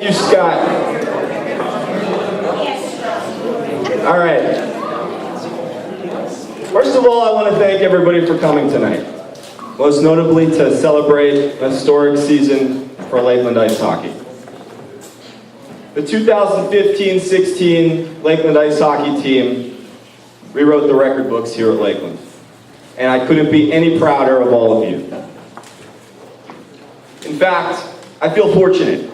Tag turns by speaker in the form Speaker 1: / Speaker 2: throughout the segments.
Speaker 1: You, Scott. All right. First of all, I want to thank everybody for coming tonight. Most notably to celebrate a historic season for Lakeland Ice Hockey. The 2015-16 Lakeland Ice Hockey team rewrote the record books here at Lakeland. And I couldn't be any prouder of all of you. In fact, I feel fortunate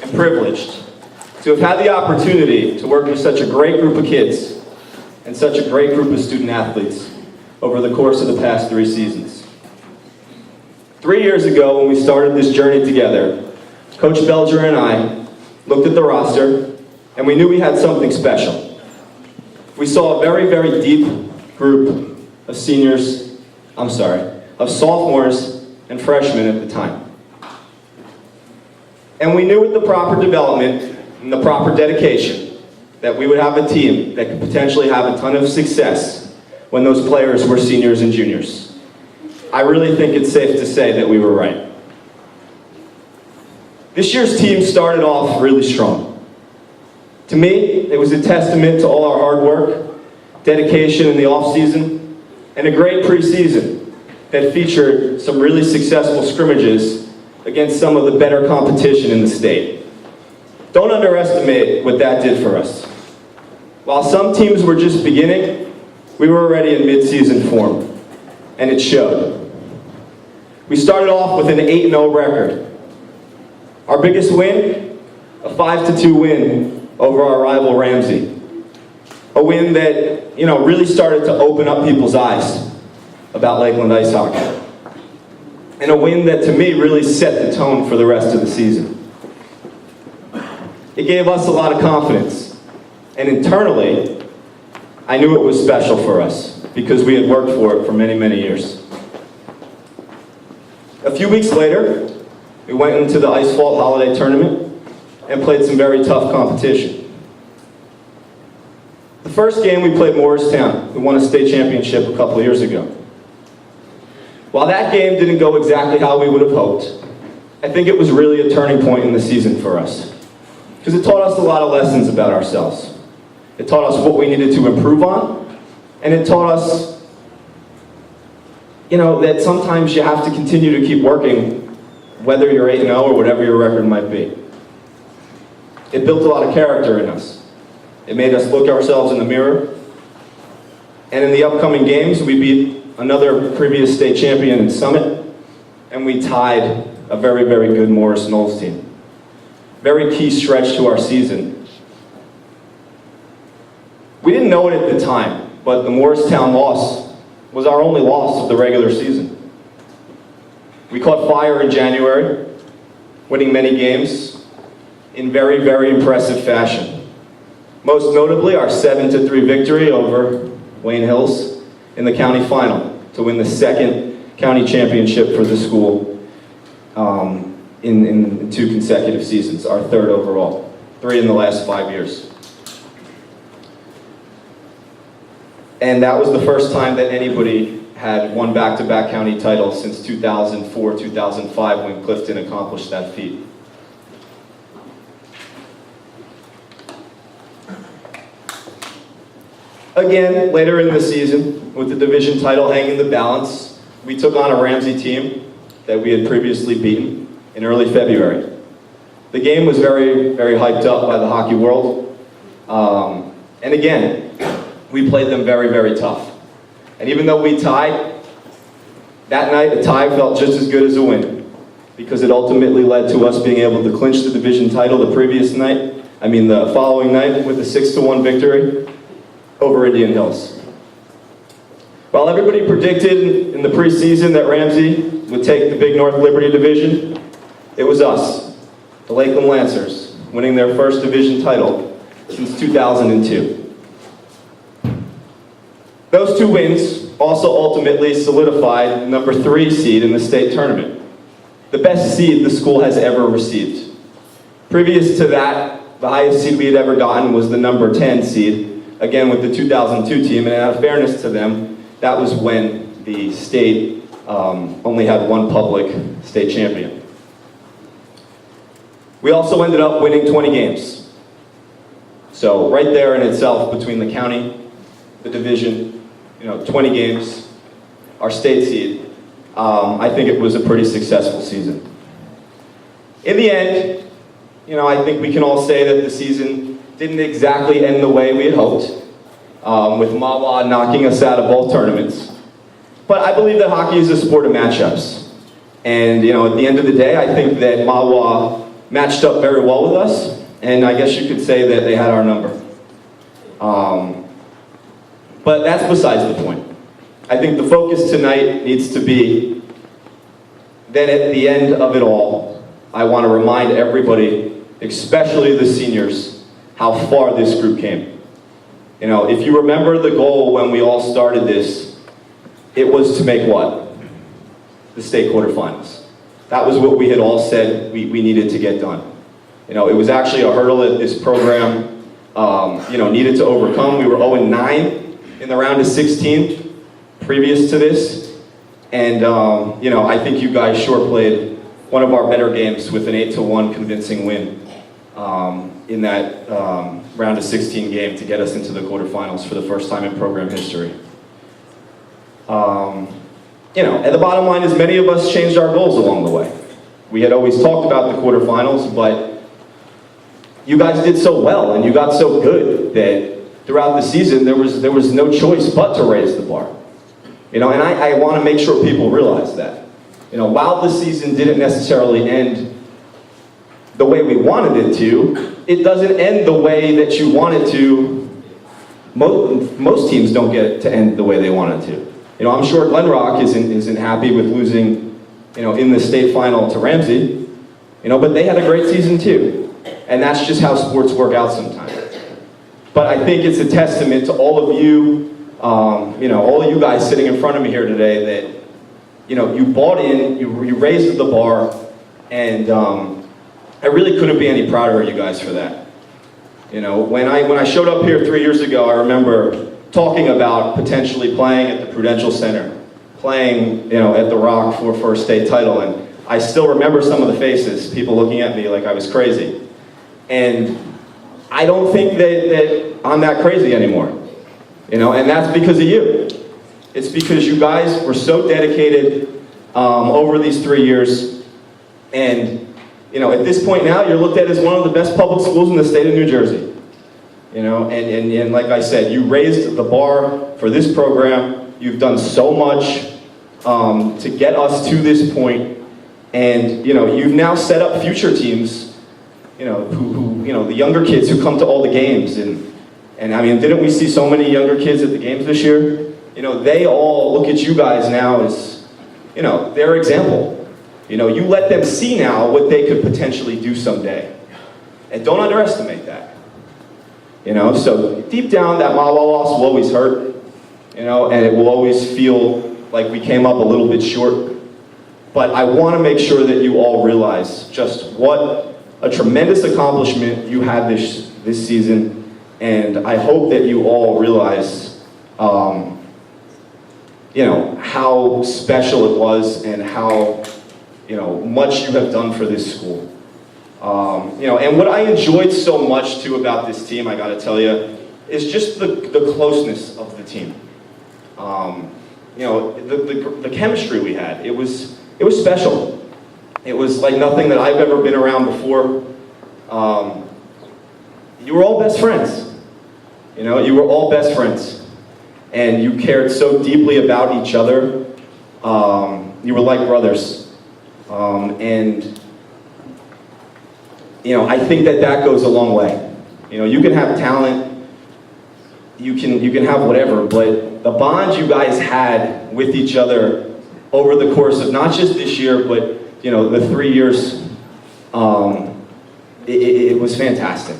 Speaker 1: and privileged to have had the opportunity to work with such a great group of kids and such a great group of student athletes over the course of the past 3 seasons. 3 years ago, when we started this journey together, Coach Belger and I looked at the roster and we knew we had something special. We saw a very, very deep group of sophomores and freshmen at the time. And we knew with the proper development and the proper dedication that we would have a team that could potentially have a ton of success when those players were seniors and juniors. I really think it's safe to say that we were right. This year's team started off really strong. To me, it was a testament to all our hard work, dedication in the off-season, and a great preseason that featured some really successful scrimmages against some of the better competition in the state. Don't underestimate what that did for us. While some teams were just beginning, we were already in mid-season form, and it showed. We started off with an 8-0 record. Our biggest win, a 5-2 win over our rival Ramsey. A win that, really started to open up people's eyes about Lakeland Ice Hockey. And a win that, to me, really set the tone for the rest of the season. It gave us a lot of confidence. And internally, I knew it was special for us because we had worked for it for many, many years. A few weeks later, we went into the Ice Vault Holiday Tournament and played some very tough competition. The first game we played Morristown, who won a state championship a couple of years ago. While that game didn't go exactly how we would have hoped, I think it was really a turning point in the season for us. Because it taught us a lot of lessons about ourselves. It taught us what we needed to improve on, and it taught us, that sometimes you have to continue to keep working, whether you're 8-0 or whatever your record might be. It built a lot of character in us. It made us look ourselves in the mirror. And in the upcoming games, we beat another previous state champion in Summit, and we tied a very, very good Morris Knowles team. Very key stretch to our season. We didn't know it at the time, but the Morristown loss was our only loss of the regular season. We caught fire in January, winning many games in very, very impressive fashion. Most notably, our 7-3 victory over Wayne Hills in the county final to win the second county championship for the school in 2 consecutive seasons, our 3rd overall, 3 in the last 5 years. And that was the first time that anybody had won back-to-back county titles since 2004-2005 when Clifton accomplished that feat. Again, later in the season, with the division title hanging in the balance, we took on a Ramsey team that we had previously beaten in early February. The game was very, very hyped up by the hockey world. And again, we played them very, very tough. And even though we tied, that night a tie felt just as good as a win because it ultimately led to us being able to clinch the division title the following night with a 6-1 victory over Indian Hills. While everybody predicted in the preseason that Ramsey would take the Big North Liberty division, it was us, the Lakeland Lancers, winning their first division title since 2002. Those 2 wins also ultimately solidified the number 3 seed in the state tournament, the best seed the school has ever received. Previous to that, the highest seed we had ever gotten was the number 10 seed, again with the 2002 team, and out of fairness to them, that was when the state only had 1 public state champion. We also ended up winning 20 games. So right there in itself, between the county, the division, 20 games, our state seed, I think it was a pretty successful season. In the end, I think we can all say that the season didn't exactly end the way we had hoped, with Mahwah knocking us out of both tournaments. But I believe that hockey is a sport of matchups. And, at the end of the day, I think that Mahwah matched up very well with us, and I guess you could say that they had our number. But that's besides the point. I think the focus tonight needs to be that at the end of it all, I want to remind everybody, especially the seniors, how far this group came. If you remember the goal when we all started this, it was to make what? The state quarterfinals. That was what we had all said we needed to get done. It was actually a hurdle that this program needed to overcome. We were 0-9 in the round of 16 previous to this. And I think you guys sure played one of our better games with an 8-1 convincing win in that round of 16 game to get us into the quarterfinals for the first time in program history. And the bottom line is many of us changed our goals along the way. We had always talked about the quarterfinals, but you guys did so well and you got so good that throughout the season there was no choice but to raise the bar. And I want to make sure people realize that. While the season didn't necessarily end the way we wanted it to, it doesn't end the way that you want it to. Most teams don't get it to end the way they want it to. I'm sure Glen Rock isn't happy with losing, in the state final to Ramsey, but they had a great season too. And that's just how sports work out sometimes. But I think it's a testament to all of you, all of you guys sitting in front of me here today that, you bought in, you raised the bar, and I really couldn't be any prouder of you guys for that. When I showed up here 3 years ago, I remember talking about potentially playing at the Prudential Center, playing, at the Rock for a state title, and I still remember some of the faces, people looking at me like I was crazy. And I don't think that I'm that crazy anymore, and that's because of you. It's because you guys were so dedicated over these 3 years, and at this point now, you're looked at as one of the best public schools in the state of New Jersey. And like I said, you raised the bar for this program. You've done so much to get us to this point, and you've now set up future teams. Who the younger kids who come to all the games, and I mean, didn't we see so many younger kids at the games this year? They all look at you guys now as, their example. You let them see now what they could potentially do someday, and don't underestimate that. So deep down, that Mahwah loss will always hurt, and it will always feel like we came up a little bit short. But I want to make sure that you all realize just what a tremendous accomplishment you had this season, and I hope that you all realize, how special it was and how, much you have done for this school. And what I enjoyed so much too about this team, I gotta tell you, is just the closeness of the team. The chemistry we had, it was special. It was like nothing that I've ever been around before. You were all best friends. You were all best friends. And you cared so deeply about each other. You were like brothers. I think that goes a long way. You can have talent, you can have whatever, but the bond you guys had with each other over the course of not just this year, but the 3 years, it was fantastic.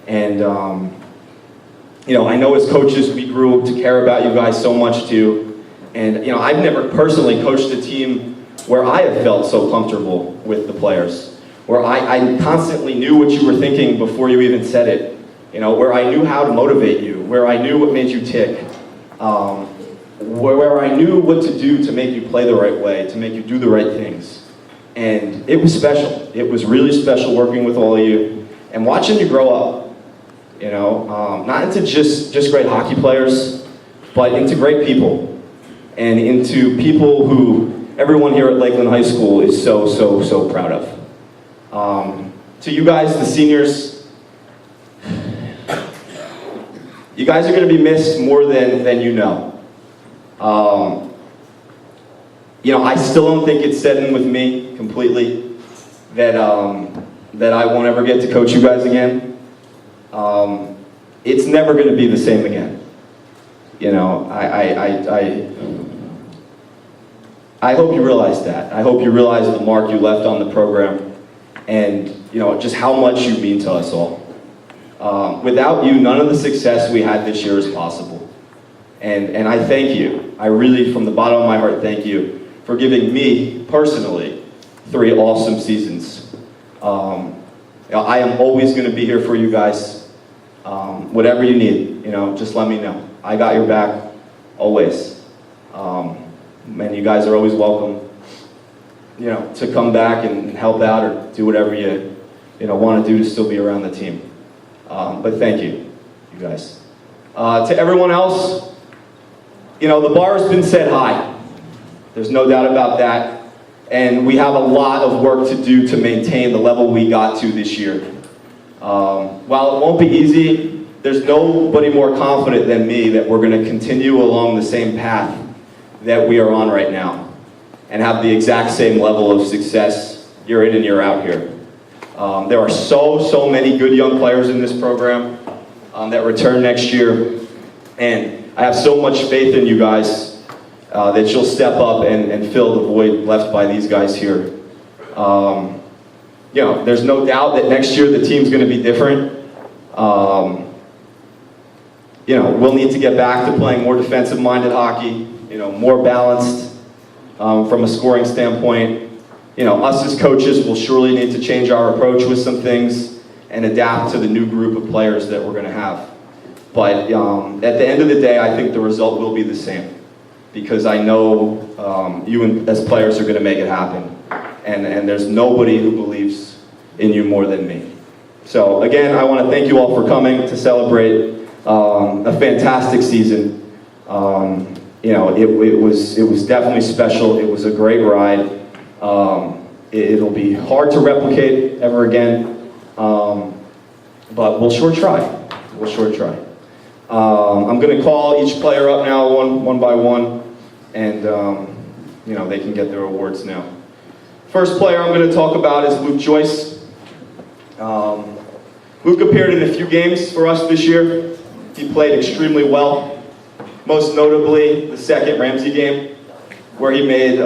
Speaker 1: And I know as coaches we grew to care about you guys so much too. And I've never personally coached a team where I have felt so comfortable with the players, where I constantly knew what you were thinking before you even said it, where I knew how to motivate you, where I knew what made you tick, where I knew what to do to make you play the right way, to make you do the right things. And it was special. It was really special working with all of you and watching you grow up. You know, not into just great hockey players, but into great people and into people who everyone here at Lakeland High School is so proud of. To you guys, the seniors, you guys are going to be missed more than you know. You know, I still don't think it's set in with me completely that that I won't ever get to coach you guys again. It's never going to be the same again. You know, I hope you realize that. I hope you realize the mark you left on the program and, you know, just how much you mean to us all. Without you, none of the success we had this year is possible. And I thank you. I really, from the bottom of my heart, thank you for giving me, personally, 3 awesome seasons. You know, I am always going to be here for you guys. Whatever you need, you know, just let me know. I got your back, always. And you guys are always welcome, you know, to come back and help out or do whatever you know, want to do to still be around the team. But thank you, you guys. To everyone else, you know, the bar has been set high. There's no doubt about that. And we have a lot of work to do to maintain the level we got to this year. While it won't be easy, there's nobody more confident than me that we're going to continue along the same path that we are on right now and have the exact same level of success year in and year out here. There are so many good young players in this program that return next year, and I have so much faith in you guys that you'll step up and fill the void left by these guys here. You know, there's no doubt that next year the team's going to be different. You know, we'll need to get back to playing more defensive-minded hockey, you know, more balanced from a scoring standpoint. You know, us as coaches will surely need to change our approach with some things and adapt to the new group of players that we're going to have. But at the end of the day, I think the result will be the same because I know you as players are going to make it happen. And there's nobody who believes in you more than me. So again, I want to thank you all for coming to celebrate a fantastic season. You know, it was definitely special. It was a great ride. It'll be hard to replicate ever again, but we'll sure try. We'll sure try. I'm going to call each player up now one by one, and you know, they can get their awards now. First player I'm going to talk about is Luke Joyce. Luke appeared in a few games for us this year. He played extremely well, most notably the second Ramsey game, where he made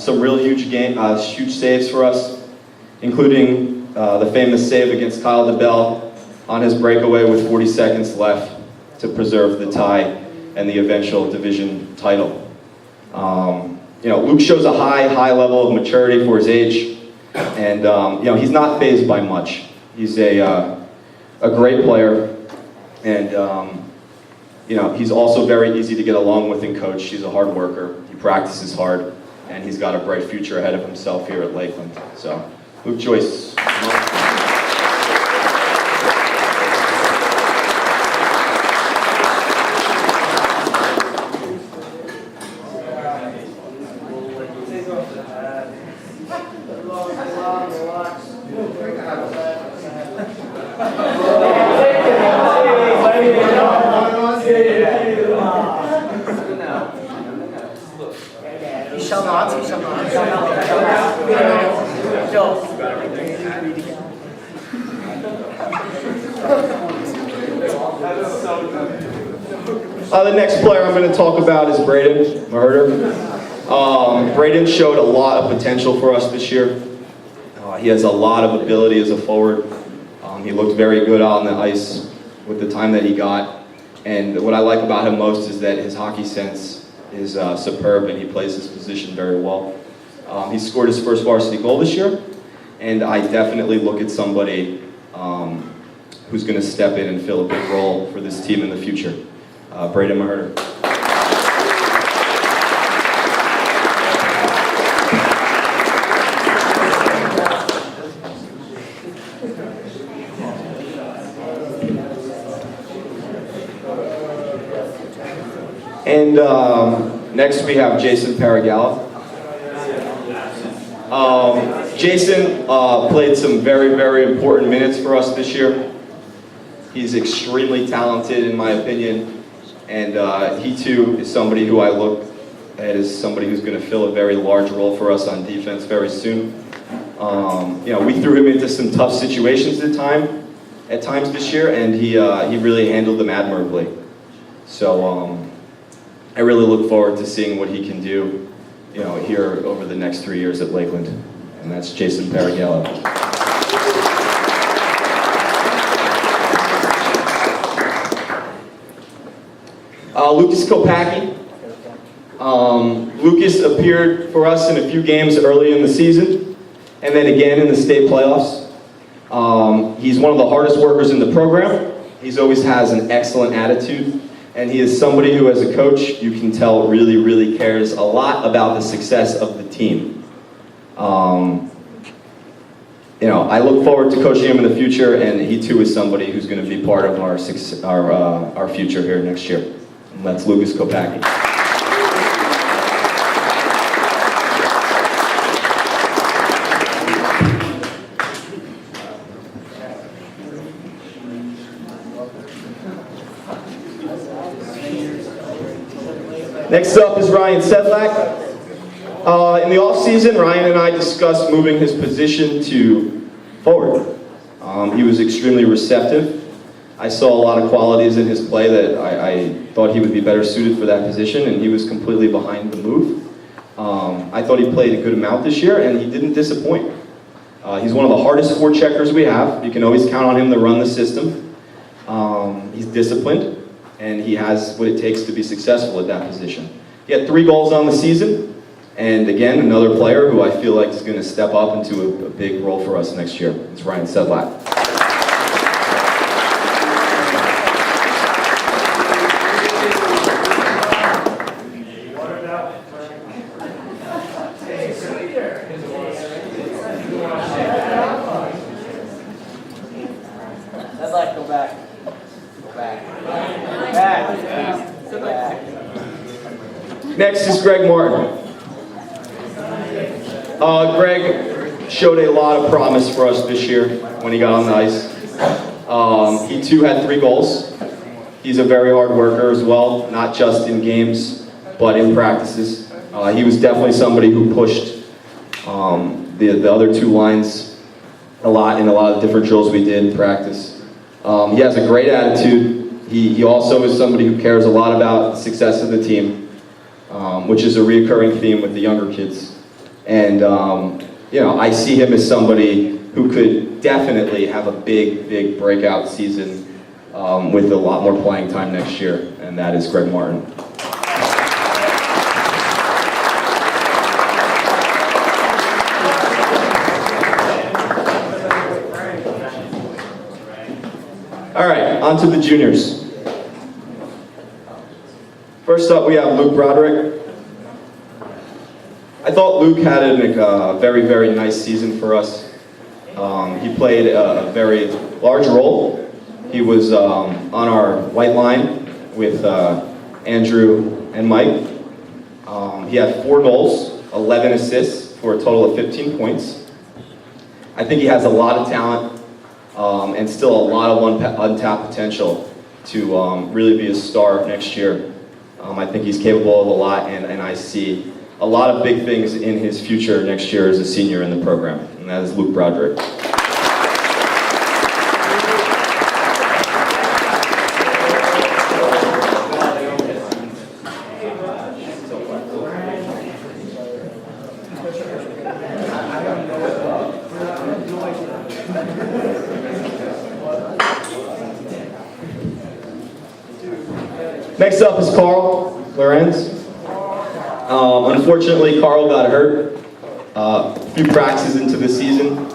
Speaker 1: some real huge saves for us, including the famous save against Kyle DeBell on his breakaway with 40 seconds left to preserve the tie and the eventual division title. You know, Luke shows a high level of maturity for his age, and you know, he's not fazed by much. He's a great player, and you know, he's also very easy to get along with and coach. He's a hard worker. He practices hard, and he's got a bright future ahead of himself here at Lakeland. So, Luke Joyce. The next player I'm going to talk about is Braden Mahurder. Braden showed a lot of potential for us this year. He has a lot of ability as a forward. He looked very good out on the ice with the time that he got. And what I like about him most is that his hockey sense is superb, and he plays his position very well. He scored his first varsity goal this year, and I definitely look at somebody who's going to step in and fill a big role for this team in the future. Braden Mahurder. And next we have Jason Paragala. Jason played some very, very important minutes for us this year. He's extremely talented in my opinion, and he too is somebody who I look at as somebody who's going to fill a very large role for us on defense very soon. We threw him into some tough situations at times this year, and he really handled them admirably. So I really look forward to seeing what he can do, here over the next 3 years at Lakeland. And that's Jason Paragala. Lucas Kopacki. Lucas appeared for us in a few games early in the season, and then again in the state playoffs. He's one of the hardest workers in the program. He's always has an excellent attitude, and he is somebody who, as a coach, you can tell really, really cares a lot about the success of the team. I look forward to coaching him in the future, and he too is somebody who's going to be part of our future here next year. And that's Lucas Kopacki. Next up is Ryan Sedlak. In the offseason, Ryan and I discussed moving his position to forward. He was extremely receptive. I saw a lot of qualities in his play that I thought he would be better suited for that position, and he was completely behind the move. I thought he played a good amount this year, and he didn't disappoint. He's one of the hardest forecheckers we have. You can always count on him to run the system. He's disciplined, and he has what it takes to be successful at that position. He had 3 goals on the season, and again, another player who I feel like is going to step up into a big role for us next year. It's Ryan Sedlak.
Speaker 2: Sedlak, go back. Go back. Back.
Speaker 1: Next is Greg Martin. Greg showed a lot of promise for us this year when he got on the ice. He too had 3 goals. He's a very hard worker as well, not just in games, but in practices. He was definitely somebody who pushed the other 2 lines a lot in a lot of different drills we did in practice. He has a great attitude. He also is somebody who cares a lot about the success of the team, which is a reoccurring theme with the younger kids. And, I see him as somebody who could definitely have a big, big breakout season with a lot more playing time next year, and that is Greg Martin. All right, on to the juniors. First up, we have Luke Broderick. I thought Luke had a very, very nice season for us. He played a very large role. He was on our white line with Andrew and Mike. He had 4 goals, 11 assists for a total of 15 points. I think he has a lot of talent and still a lot of untapped potential to really be a star next year. I think he's capable of a lot, and I see a lot of big things in his future next year as a senior in the program, and that is Luke Broderick. Next up is Carl Lorenz. Unfortunately, Carl got hurt a few practices into the season,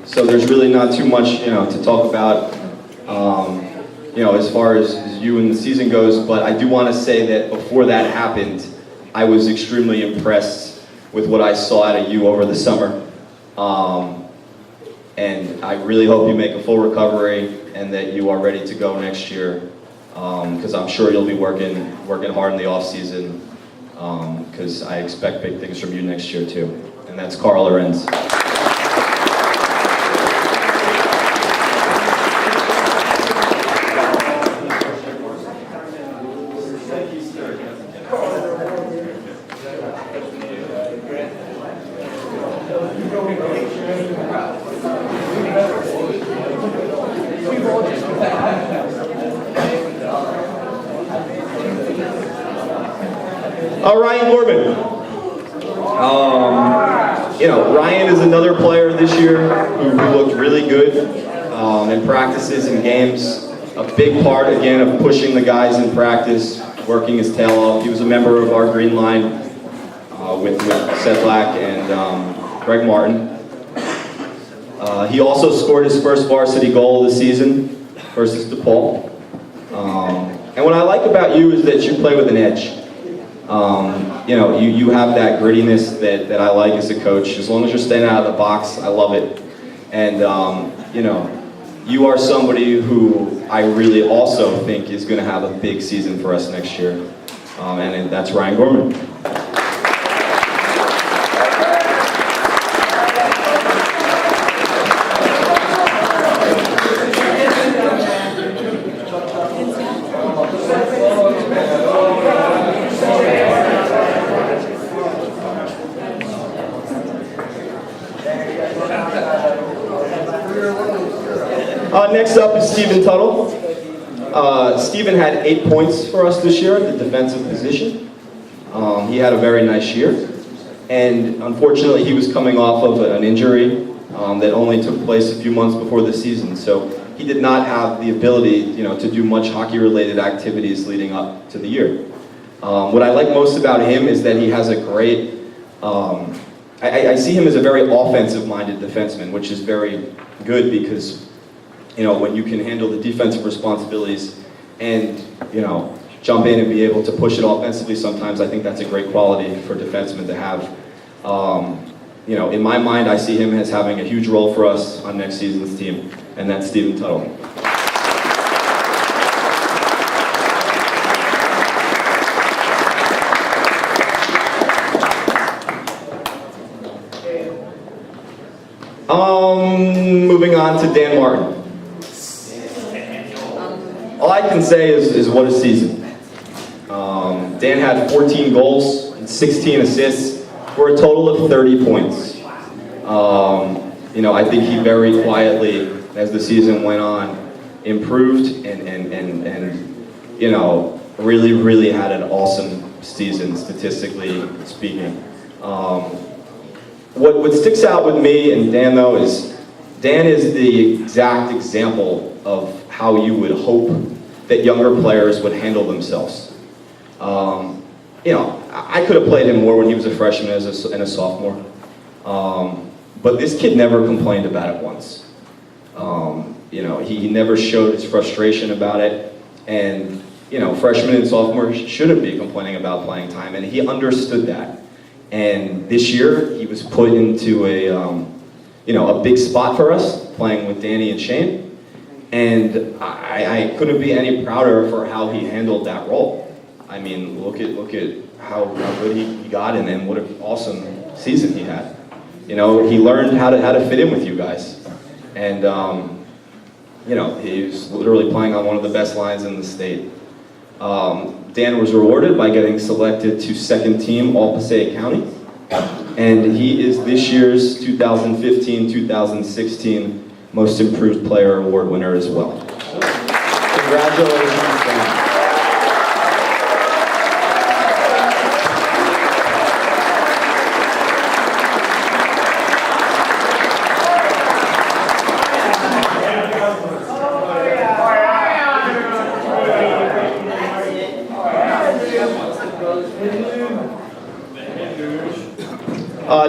Speaker 1: so there's really not too much, to talk about, as far as you and the season goes. But I do want to say that before that happened, I was extremely impressed with what I saw out of you over the summer, and I really hope you make a full recovery and that you are ready to go next year because I'm sure you'll be working hard in the off season, because I expect big things from you next year too. And that's Carl Lorenz. Ryan Gorman. Ryan is another player this year who looked really good in practices and games. A big part, again, of pushing the guys in practice, working his tail off. He was a member of our green line with Seth Black and Greg Martin. He also scored his first varsity goal of the season versus DePaul. And what I like about you is that you play with an edge. You have that grittiness that I like as a coach. As long as you're staying out of the box, I love it. And, you are somebody who I really also think is going to have a big season for us next year. And that's Ryan Gorman. Next up is Stephen Tuttle. Stephen had 8 points for us this year at the defensive position. He had a very nice year. And unfortunately, he was coming off of an injury that only took place a few months before the season. So he did not have the ability to do much hockey-related activities leading up to the year. What I like most about him is that he has a great... I see him as a very offensive-minded defenseman, which is very good because when you can handle the defensive responsibilities and, jump in and be able to push it offensively sometimes, I think that's a great quality for defensemen to have. In my mind, I see him as having a huge role for us on next season's team, and that's Stephen Tuttle. Moving on to Dan Martin. All I can say is what a season. Dan had 14 goals and 16 assists for a total of 30 points. I think he very quietly, as the season went on, improved and really had an awesome season, statistically speaking. What sticks out with me and Dan, though, is Dan is the exact example of how you would hope that younger players would handle themselves. I could have played him more when he was a freshman and a sophomore. But this kid never complained about it once. He never showed his frustration about it. And, freshmen and sophomores shouldn't be complaining about playing time. And he understood that. And this year, he was put into a big spot for us, playing with Danny and Shane. And I couldn't be any prouder for how he handled that role. I mean, look at how good he got and what an awesome season he had. He learned how to fit in with you guys. And, he was literally playing on one of the best lines in the state. Dan was rewarded by getting selected to second team All-Passaic County. And he is this year's 2015-2016 Most Improved Player Award winner as well. Congratulations, Dan.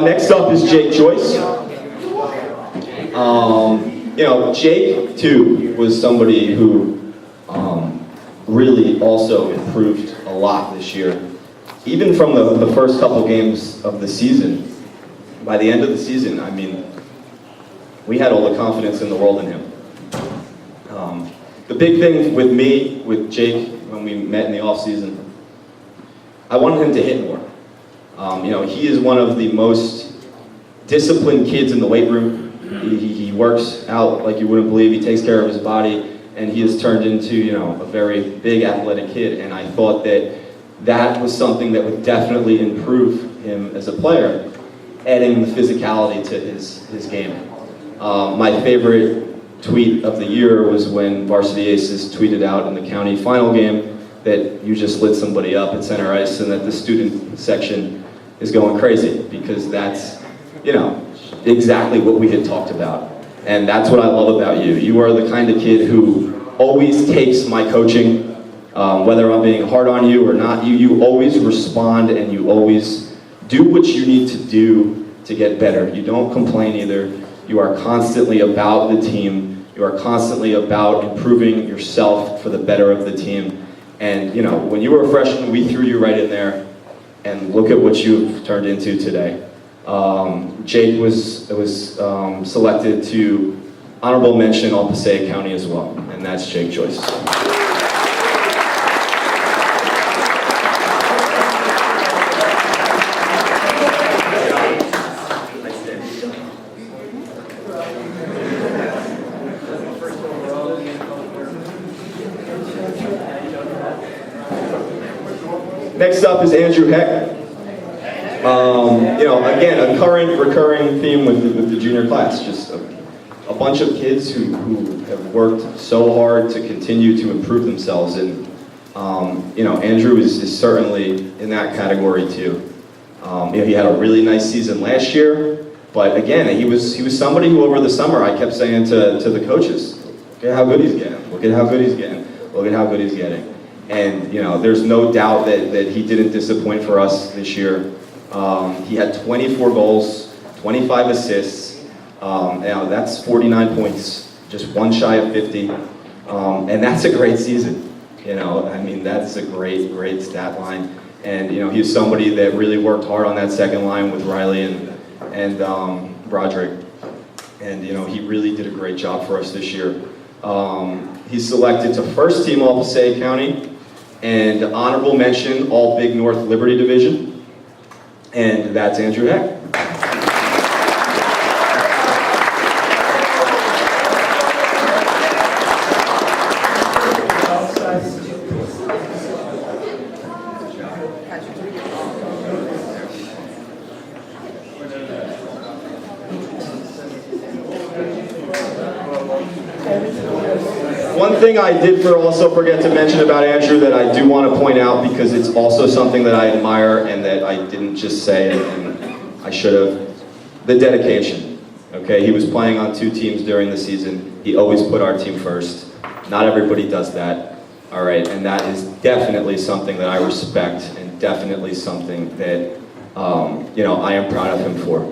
Speaker 1: Next up is Jake Joyce. Jake, too, was somebody who really also improved a lot this year. Even from the first couple games of the season, by the end of the season, I mean, we had all the confidence in the world in him. the big thing with me, with Jake, when we met in the offseason, I wanted him to hit more. He is one of the most disciplined kids in the weight room. He works out like you wouldn't believe. He takes care of his body, and he has turned into, a very big athletic kid. And I thought that was something that would definitely improve him as a player, adding the physicality to his game. My favorite tweet of the year was when Varsity Aces tweeted out in the county final game that you just lit somebody up at center ice and that the student section is going crazy, because that's, exactly what we had talked about. And that's what I love about you. You are the kind of kid who always takes my coaching, whether I'm being hard on you or not. You always respond, and you always do what you need to do to get better. You don't complain either. You are constantly about the team. You are constantly about improving yourself for the better of the team. And when you were a freshman, we threw you right in there, and look at what you've turned into today. Jake was selected to honorable mention all Passaic County as well, and that's Jake Joyce. Next up is Andrew Heck. Again, a current recurring theme with the junior class. Just a bunch of kids who have worked so hard to continue to improve themselves. And, Andrew is certainly in that category too. He had a really nice season last year, but again, he was somebody who over the summer I kept saying to the coaches, look at how good he's getting, look at how good he's getting, look at how good he's getting. And, there's no doubt that he didn't disappoint for us this year. He had 24 goals, 25 assists. That's 49 points, just one shy of 50. And that's a great season. That's a great stat line. And, he's somebody that really worked hard on that second line with Riley and Broderick. And, he really did a great job for us this year. He's selected to first team All Passaic County and honorable mention All Big North Liberty Division. And that's Andrew Heck. One thing I did also forget to mention about Andrew that I do want to point out, because it's also something that I admire and that I didn't just say and I should have, the dedication. Okay, he was playing on 2 teams during the season. He always put our team first. Not everybody does that. All right, and that is definitely something that I respect, and definitely something that I am proud of him for.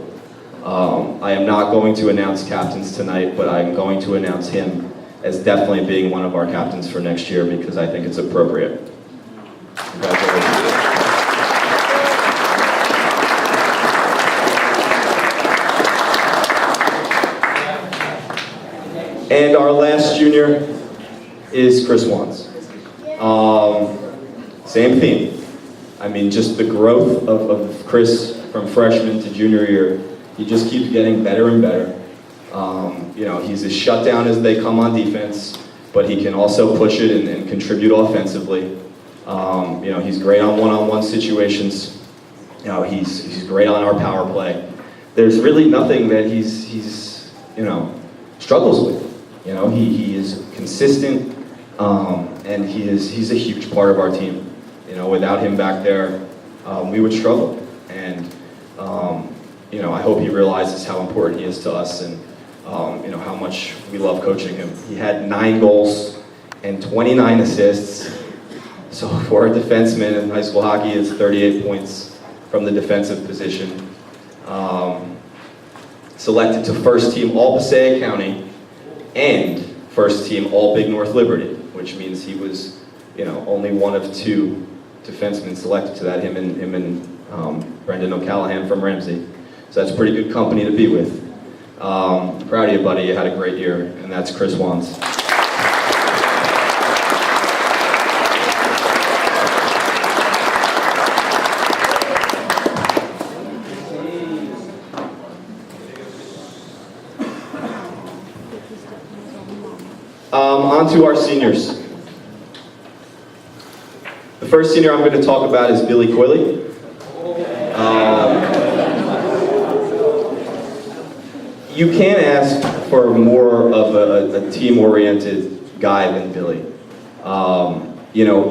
Speaker 1: I am not going to announce captains tonight, but I'm going to announce him as definitely being one of our captains for next year, because I think it's appropriate. Congratulations. And our last junior is Chris Wands. Same theme. Just the growth of Chris from freshman to junior year. He just keeps getting better and better. He's as shut down as they come on defense, but he can also push it and contribute offensively. He's great on one-on-one situations. He's great on our power play. There's really nothing that he's struggles with. He is consistent, and he's a huge part of our team. Without him back there, we would struggle. And I hope he realizes how important he is to us, and how much we love coaching him. He had 9 goals and 29 assists. So for a defenseman in high school hockey, it's 38 points from the defensive position. Selected to first team All Passaic County and first team All Big North Liberty, which means he was, only one of 2 defensemen selected to that, him and Brendan O'Callahan from Ramsey. So that's pretty good company to be with. Proud of you, buddy. You had a great year, and that's Chris Wands. On to our seniors. The first senior I'm going to talk about is Billy Quilley. You can't ask for more of a team-oriented guy than Billy.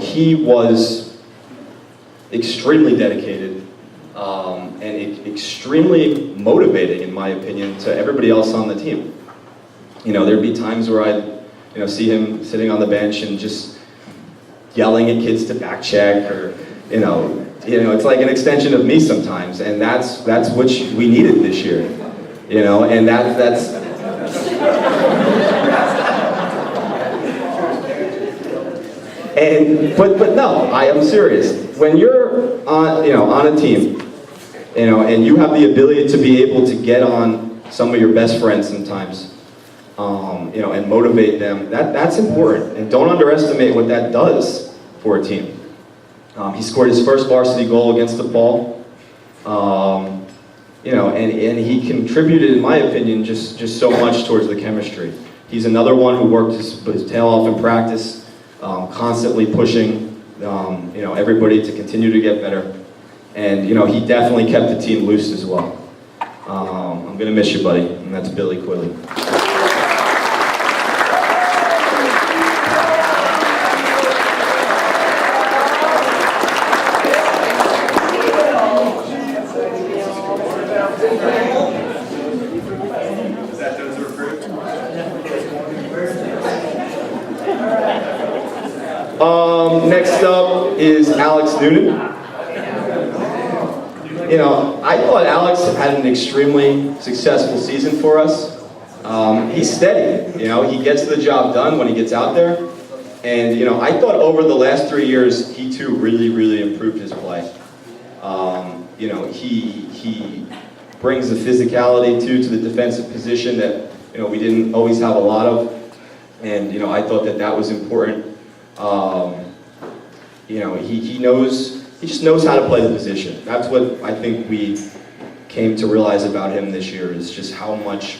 Speaker 1: He was extremely dedicated and extremely motivating, in my opinion, to everybody else on the team. There'd be times where I'd see him sitting on the bench and just yelling at kids to back check, or it's like an extension of me sometimes, and that's what we needed this year. And that's but no, I am serious. When you're on a team, and you have the ability to be able to get on some of your best friends sometimes, and motivate them, that's important. And don't underestimate what that does for a team. He scored his first varsity goal against DePaul. And he contributed, in my opinion, just so much towards the chemistry. He's another one who worked his tail off in practice, constantly pushing, everybody to continue to get better. And, he definitely kept the team loose as well. I'm going to miss you, buddy, and that's Billy Quilley. Next up is Alex Noonan. I thought Alex had an extremely successful season for us. He's steady. He gets the job done when he gets out there. And, I thought over the last 3 years, he too really, really improved his play. He brings the physicality to the defensive position that, we didn't always have a lot of. And, I thought that was important. He just knows how to play the position. That's what I think we came to realize about him this year, is just how much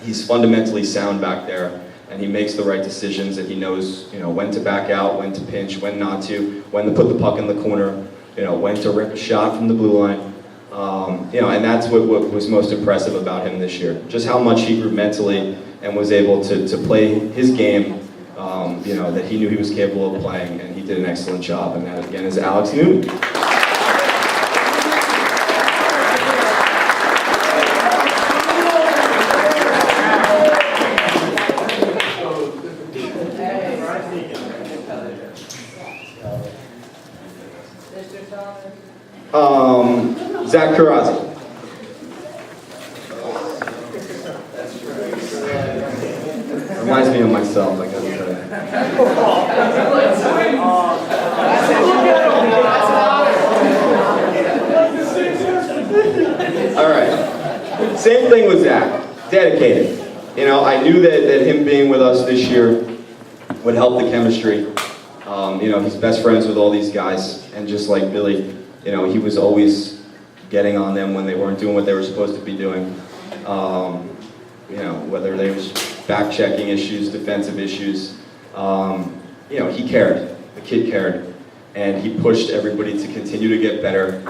Speaker 1: he's fundamentally sound back there, and he makes the right decisions, and he knows, when to back out, when to pinch, when not to, when to put the puck in the corner, when to rip a shot from the blue line. And that's what was most impressive about him this year. Just how much he grew mentally and was able to play his game, that he knew he was capable of playing, and he did an excellent job. And that, again, is Alex Noonan. Zach Karazi. Reminds me of myself, I gotta tell you. All right. Same thing with Zach. Dedicated. I knew that him being with us this year would help the chemistry. He's best friends with all these guys, and just like Billy, he was always getting on them when they weren't doing what they were supposed to be doing. Whether they was back-checking issues, defensive issues, he cared. The kid cared, and he pushed everybody to continue to get better.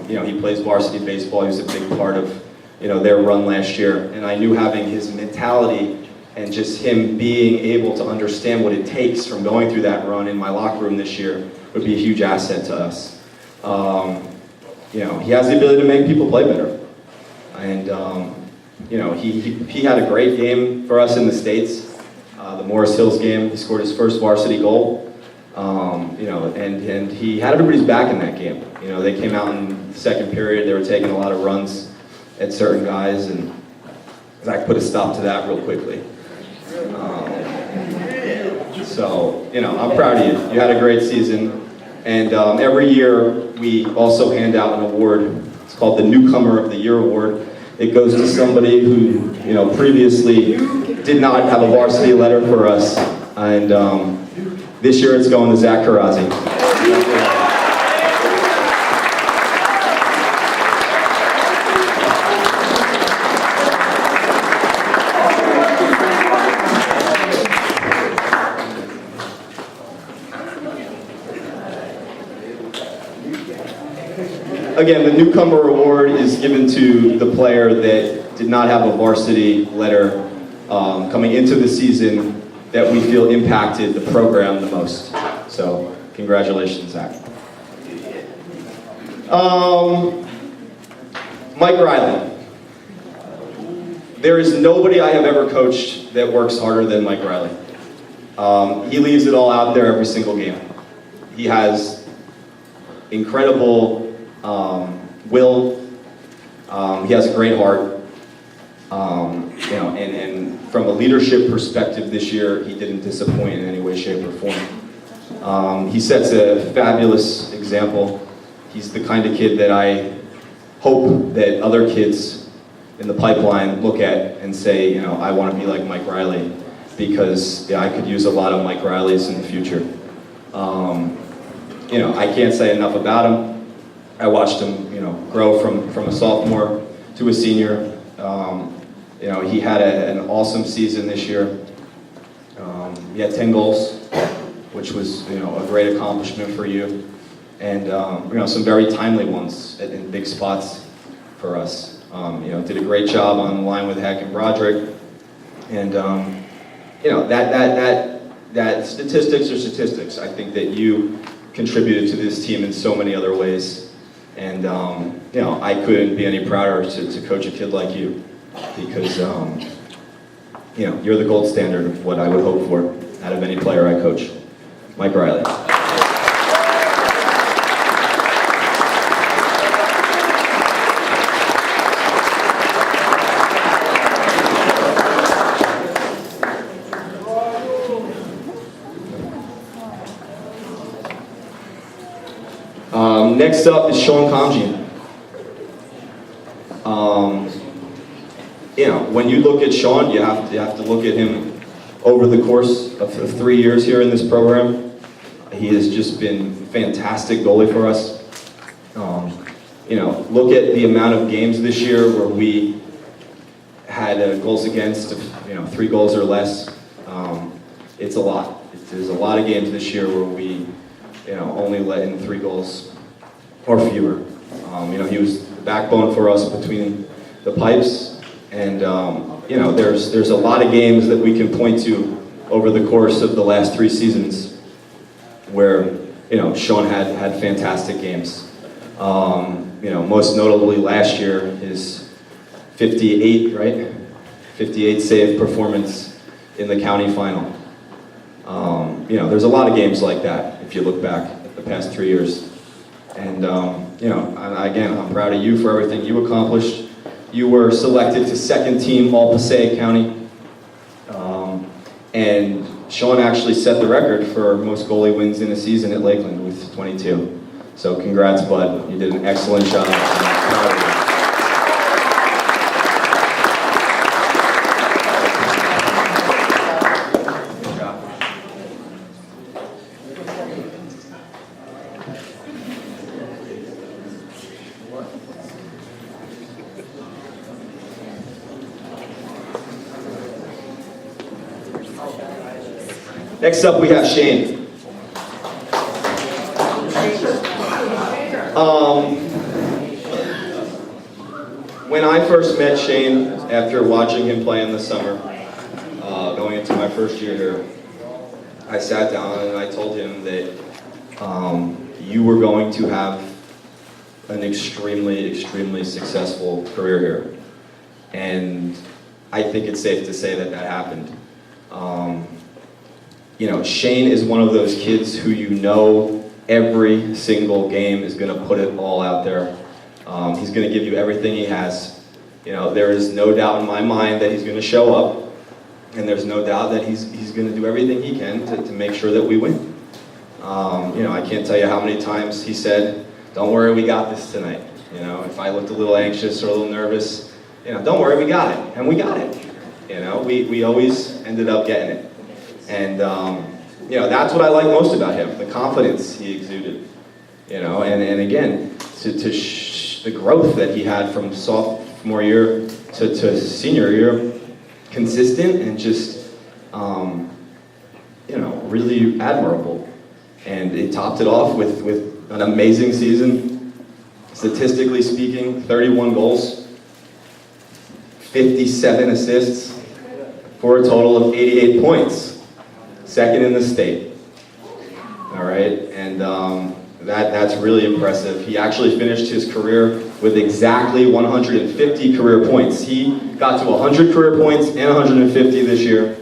Speaker 1: He plays varsity baseball. He was a big part of, their run last year, and I knew having his mentality and just him being able to understand what it takes from going through that run in my locker room this year would be a huge asset to us. He has the ability to make people play better, and he had a great game for us in the States. The Morris Hills game, he scored his first varsity goal. And he had everybody's back in that game. They came out in the second period, they were taking a lot of runs at certain guys, and Zach put a stop to that real quickly. I'm proud of you. You had a great season. And every year we also hand out an award. It's called the Newcomer of the Year Award. It goes to somebody who, previously did not have a varsity letter for us. And this year it's going to Zach Karazi. again, the newcomer award is given to the player that did not have a varsity letter coming into the season that we feel impacted the program the most. So, congratulations, Zach. Mike Riley. There is nobody I have ever coached that works harder than Mike Riley. He leaves it all out there every single game. He has incredible will. He has a great heart. And from a leadership perspective this year, he didn't disappoint in any way, shape, or form. He sets a fabulous example. He's the kind of kid that I hope that other kids in the pipeline look at and say, I want to be like Mike Riley, because I could use a lot of Mike Rileys in the future. I can't say enough about him. I watched him, grow from a sophomore to a senior. He had an awesome season this year. He had 10 goals, which was, a great accomplishment for you. And, some very timely ones in big spots for us. Did a great job on the line with Heck and Broderick. And, that statistics are statistics. I think that you contributed to this team in so many other ways. And, I couldn't be any prouder to coach a kid like you, because, you're the gold standard of what I would hope for out of any player I coach. Mike Riley. Next up is Sean Comjian. When you look at Sean, you have to look at him over the course of 3 years here in this program. He has just been a fantastic goalie for us. Look at the amount of games this year where we had goals against of 3 goals or less. It's a lot. There's a lot of games this year where we only let in 3 goals or fewer. He was the backbone for us between the pipes, and there's a lot of games that we can point to over the course of the last 3 seasons where Sean had fantastic games. Most notably last year, his 58 save performance in the county final. There's a lot of games like that if you look back at the past 3 years. And, again, I'm proud of you for everything you accomplished. You were selected to 2nd team All-Passaic County. And Sean actually set the record for most goalie wins in a season at Lakeland with 22. So congrats, bud. You did an excellent job. I'm proud of you. Next up, we have Shane. When I first met Shane, after watching him play in the summer, going into my first year here, I sat down and I told him that you were going to have an extremely, extremely successful career here. And I think it's safe to say that happened. Shane is one of those kids who every single game is going to put it all out there. He's going to give you everything he has. There is no doubt in my mind that he's going to show up, and there's no doubt that he's going to do everything he can to make sure that we win. I can't tell you how many times he said, "Don't worry, we got this tonight." If I looked a little anxious or a little nervous, "Don't worry, we got it," and we got it. We always ended up getting it. And, that's what I like most about him, the confidence he exuded. And again, the growth that he had from sophomore year to senior year, consistent and just, really admirable. And he topped it off with an amazing season, Statistically speaking, 31 goals, 57 assists, for a total of 88 points. Second in the state. All right, and that's really impressive. He actually finished his career with exactly 150 career points. He got to 100 career points and 150 this year.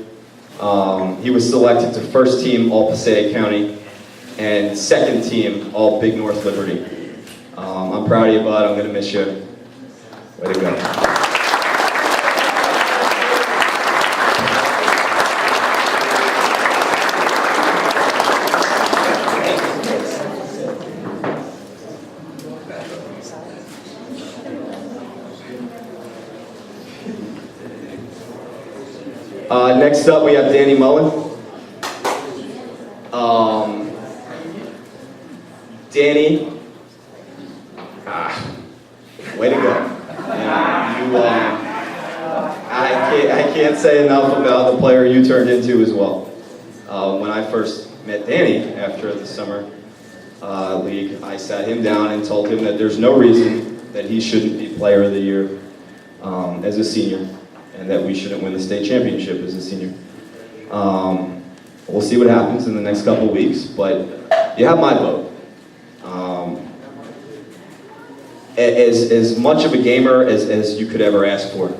Speaker 1: He was selected to first team All Passaic County and second team All Big North Liberty. I'm proud of you, bud. I'm gonna miss you. Way to go. Next up, we have Danny Mullen. Danny, way to go. I can't say enough about the player you turned into as well. When I first met Danny after the summer league, I sat him down and told him that there's no reason that he shouldn't be player of the year as a senior, and that we shouldn't win the state championship as a senior. We'll see what happens in the next couple weeks, but you have my vote. As much of a gamer as you could ever ask for.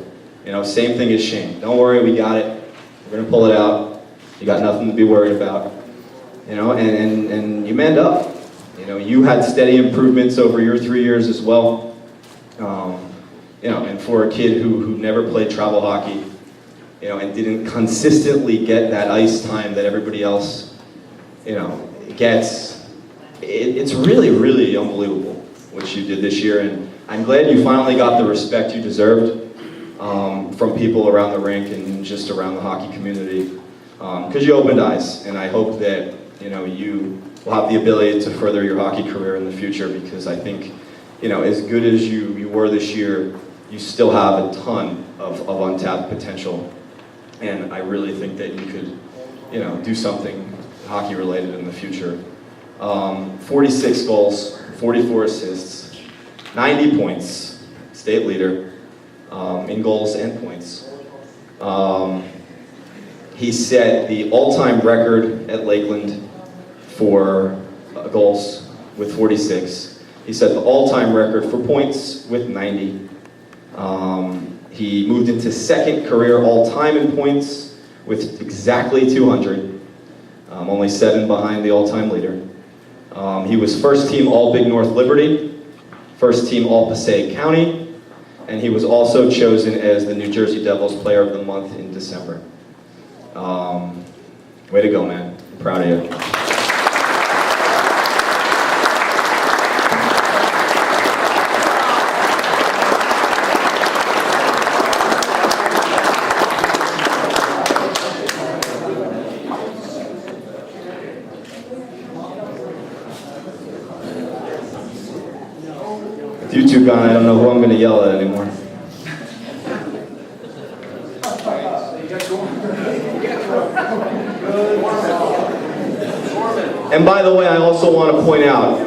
Speaker 1: You know, same thing as Shane. Don't worry, we got it. We're gonna pull it out. You got nothing to be worried about. You know, and you manned up. You know, you had steady improvements over your 3 years as well. You know, and for a kid who never played travel hockey, you know, and didn't consistently get that ice time that everybody else, you know, gets, it's really, really unbelievable what you did this year. And I'm glad you finally got the respect you deserved from people around the rink and just around the hockey community, because you opened eyes. And I hope that, you know, you will have the ability to further your hockey career in the future, because I think, you know, as good as you were this year, you still have a ton of untapped potential. And I really think that you could, you know, do something hockey related in the future. 46 goals, 44 assists, 90 points, state leader in goals and points. He set the all-time record at Lakeland for goals with 46. He set the all-time record for points with 90. He moved into second career all-time in points with exactly 200, only 7 behind the all-time leader. He was first team All Big North Liberty, first team All Passaic County, and he was also chosen as the New Jersey Devils Player of the Month in December. Way to go, man. I'm proud of you. You two gone, I don't know who I'm going to yell at anymore. And by the way, I also want to point out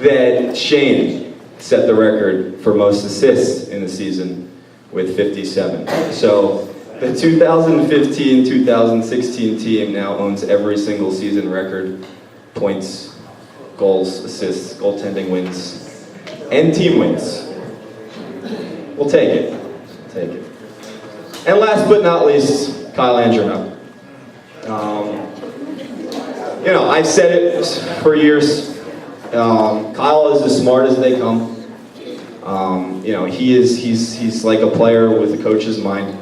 Speaker 1: that Shane set the record for most assists in the season with 57. So the 2015-2016 team now owns every single season record: points, goals, assists, goaltending wins, and team wins. We'll take it. Take it. And last but not least, Kyle Andrino. You know, I've said it for years. Kyle is as smart as they come. You know, he's like a player with a coach's mind,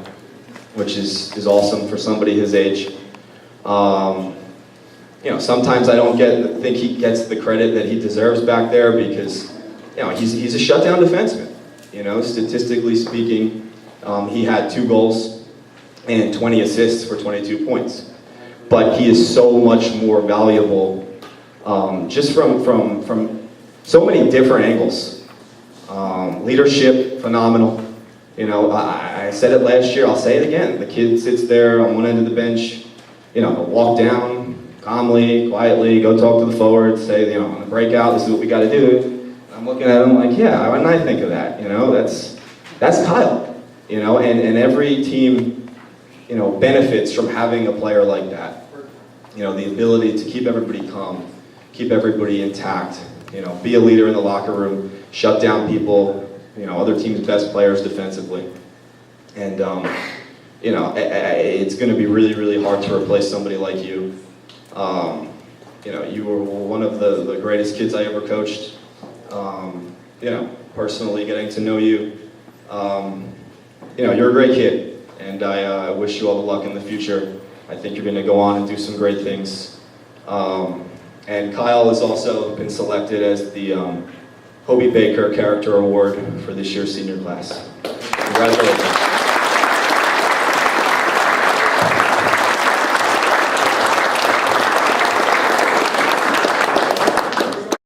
Speaker 1: which is awesome for somebody his age. You know, sometimes I don't think he gets the credit that he deserves back there, because, you know, he's a shutdown defenseman. You know, statistically speaking, he had 2 goals and 20 assists for 22 points. But he is so much more valuable, just from so many different angles. Leadership, phenomenal. You know, I said it last year, I'll say it again. The kid sits there on one end of the bench, you know, walk down calmly, quietly, go talk to the forward, say, you know, on the breakout, this is what we got to do. I'm
Speaker 3: I'm looking at him like, yeah, why didn't I think of that? You know, that's Kyle. You know, and every team, you know, benefits from having a player like that. You know, the ability to keep everybody calm, keep everybody intact. You know, be a leader in the locker room, shut down people. You know, other teams' best players defensively. And you know, it's going to be really, really hard to replace somebody like you. You know, you were one of the greatest kids I ever coached. You know, personally getting to know you. You know, you're a great kid, and I wish you all the luck in the future. I think you're going to go on and do some great things. And Kyle has also been selected as the Hobie Baker Character Award for this year's senior class. Congratulations.